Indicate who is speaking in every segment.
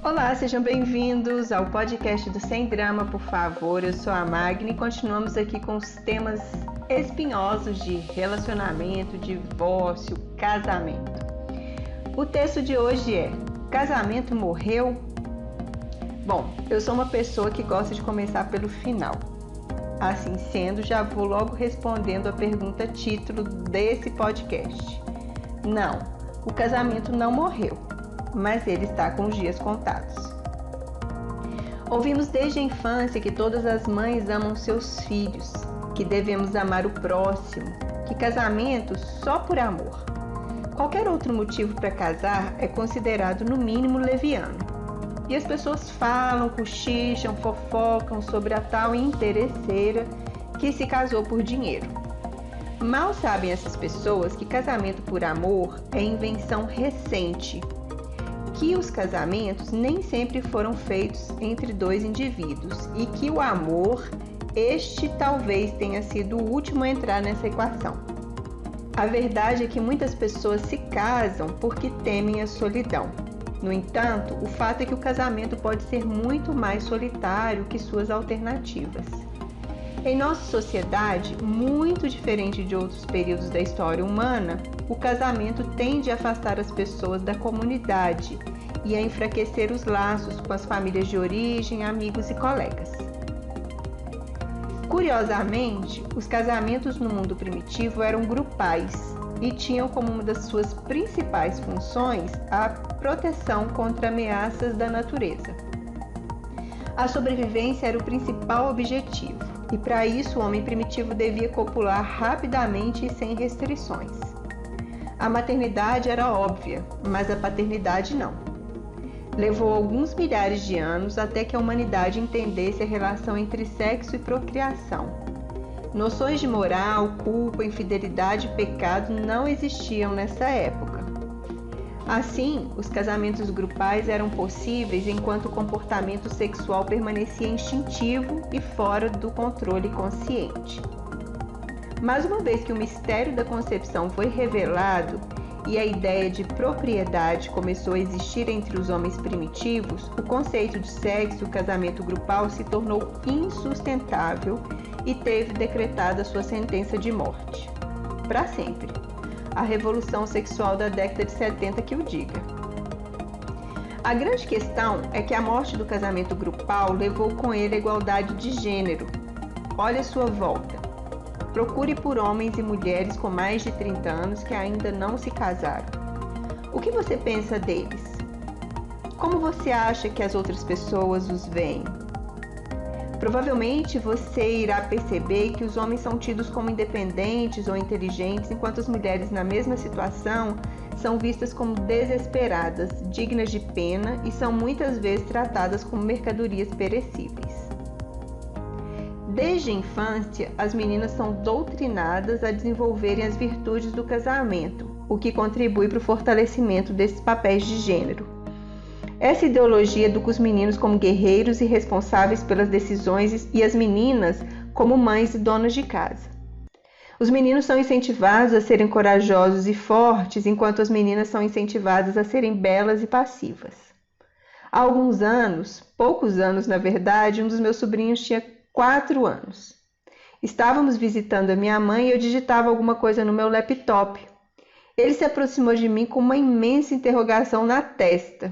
Speaker 1: Olá, sejam bem-vindos ao podcast do Sem Drama, por favor. Eu sou a Magni e continuamos aqui com os temas espinhosos de relacionamento, divórcio, casamento. O texto de hoje é: casamento morreu? Bom, eu sou uma pessoa que gosta de começar pelo final. Assim sendo, já vou logo respondendo a pergunta título desse podcast. Não, o casamento não morreu, mas ele está com os dias contados. Ouvimos desde a infância que todas as mães amam seus filhos, que devemos amar o próximo, que casamento só por amor. Qualquer outro motivo para casar é considerado no mínimo leviano. E as pessoas falam, cochicham, fofocam sobre a tal interesseira que se casou por dinheiro. Mal sabem essas pessoas que casamento por amor é invenção recente, que os casamentos nem sempre foram feitos entre dois indivíduos e que o amor, este talvez tenha sido o último a entrar nessa equação. A verdade é que muitas pessoas se casam porque temem a solidão. No entanto, o fato é que o casamento pode ser muito mais solitário que suas alternativas. Em nossa sociedade, muito diferente de outros períodos da história humana, o casamento tende a afastar as pessoas da comunidade e a enfraquecer os laços com as famílias de origem, amigos e colegas. Curiosamente, os casamentos no mundo primitivo eram grupais e tinham como uma das suas principais funções a proteção contra ameaças da natureza. A sobrevivência era o principal objetivo, e para isso o homem primitivo devia copular rapidamente e sem restrições. A maternidade era óbvia, mas a paternidade não. Levou alguns milhares de anos até que a humanidade entendesse a relação entre sexo e procriação. Noções de moral, culpa, infidelidade e pecado não existiam nessa época. Assim, os casamentos grupais eram possíveis enquanto o comportamento sexual permanecia instintivo e fora do controle consciente. Mas uma vez que o mistério da concepção foi revelado e a ideia de propriedade começou a existir entre os homens primitivos, o conceito de sexo, casamento grupal, se tornou insustentável e teve decretada sua sentença de morte. Para sempre. A revolução sexual da década de 70 que o diga. A grande questão é que a morte do casamento grupal levou com ele a igualdade de gênero. Olhe à sua volta. Procure por homens e mulheres com mais de 30 anos que ainda não se casaram. O que você pensa deles? Como você acha que as outras pessoas os veem? Provavelmente você irá perceber que os homens são tidos como independentes ou inteligentes, enquanto as mulheres na mesma situação são vistas como desesperadas, dignas de pena e são muitas vezes tratadas como mercadorias perecíveis. Desde a infância, as meninas são doutrinadas a desenvolverem as virtudes do casamento, o que contribui para o fortalecimento desses papéis de gênero. Essa ideologia educa os meninos como guerreiros e responsáveis pelas decisões e as meninas como mães e donas de casa. Os meninos são incentivados a serem corajosos e fortes, enquanto as meninas são incentivadas a serem belas e passivas. Há alguns anos, poucos anos na verdade, um dos meus sobrinhos tinha 4 anos. Estávamos visitando a minha mãe e eu digitava alguma coisa no meu laptop. Ele se aproximou de mim com uma imensa interrogação na testa.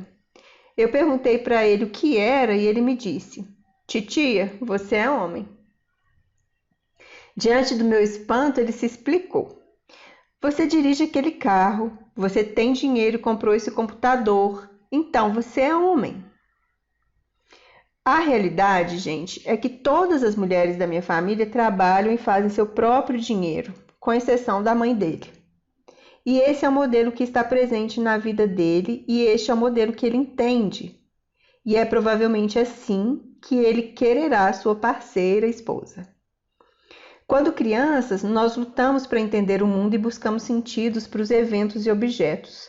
Speaker 1: Eu perguntei para ele o que era e ele me disse: "Titia, você é homem." Diante do meu espanto, ele se explicou: "Você dirige aquele carro, você tem dinheiro e comprou esse computador, então você é homem." A realidade, gente, é que todas as mulheres da minha família trabalham e fazem seu próprio dinheiro, com exceção da mãe dele. E esse é o modelo que está presente na vida dele e este é o modelo que ele entende. E é provavelmente assim que ele quererá sua parceira esposa. Quando crianças, nós lutamos para entender o mundo e buscamos sentidos para os eventos e objetos.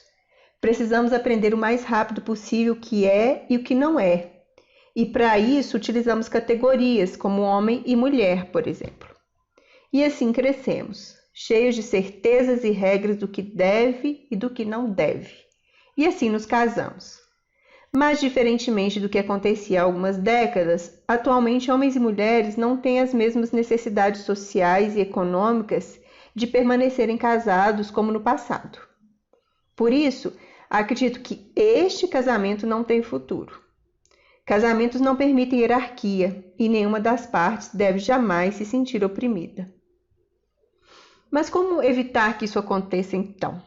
Speaker 1: Precisamos aprender o mais rápido possível o que é e o que não é. E para isso utilizamos categorias como homem e mulher, por exemplo. E assim crescemos, cheios de certezas e regras do que deve e do que não deve. E assim nos casamos. Mas, diferentemente do que acontecia há algumas décadas, atualmente homens e mulheres não têm as mesmas necessidades sociais e econômicas de permanecerem casados como no passado. Por isso, acredito que este casamento não tem futuro. Casamentos não permitem hierarquia e nenhuma das partes deve jamais se sentir oprimida. Mas como evitar que isso aconteça então?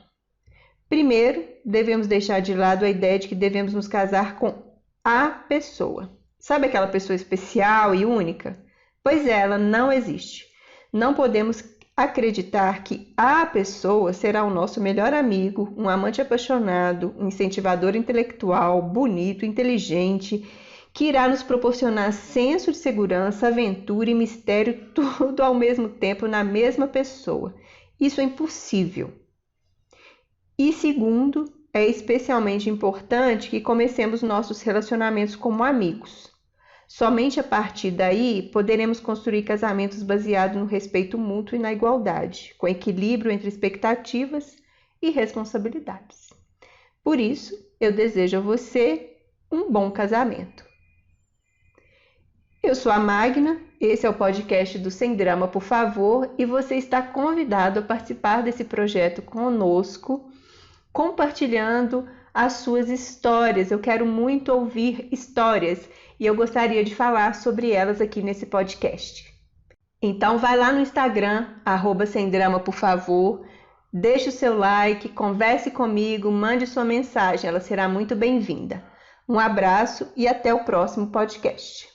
Speaker 1: Primeiro, devemos deixar de lado a ideia de que devemos nos casar com a pessoa. Sabe aquela pessoa especial e única? Pois ela não existe. Não podemos acreditar que a pessoa será o nosso melhor amigo, um amante apaixonado, um incentivador intelectual, bonito, inteligente, que irá nos proporcionar senso de segurança, aventura e mistério, tudo ao mesmo tempo na mesma pessoa. Isso é impossível. E segundo, é especialmente importante que comecemos nossos relacionamentos como amigos. Somente a partir daí poderemos construir casamentos baseados no respeito mútuo e na igualdade, com equilíbrio entre expectativas e responsabilidades. Por isso, eu desejo a você um bom casamento. Eu sou a Magna, esse é o podcast do Sem Drama, por favor, e você está convidado a participar desse projeto conosco, compartilhando as suas histórias. Eu quero muito ouvir histórias e eu gostaria de falar sobre elas aqui nesse podcast. Então vai lá no Instagram, @semdrama, por favor, deixe o seu like, converse comigo, mande sua mensagem, ela será muito bem-vinda. Um abraço e até o próximo podcast.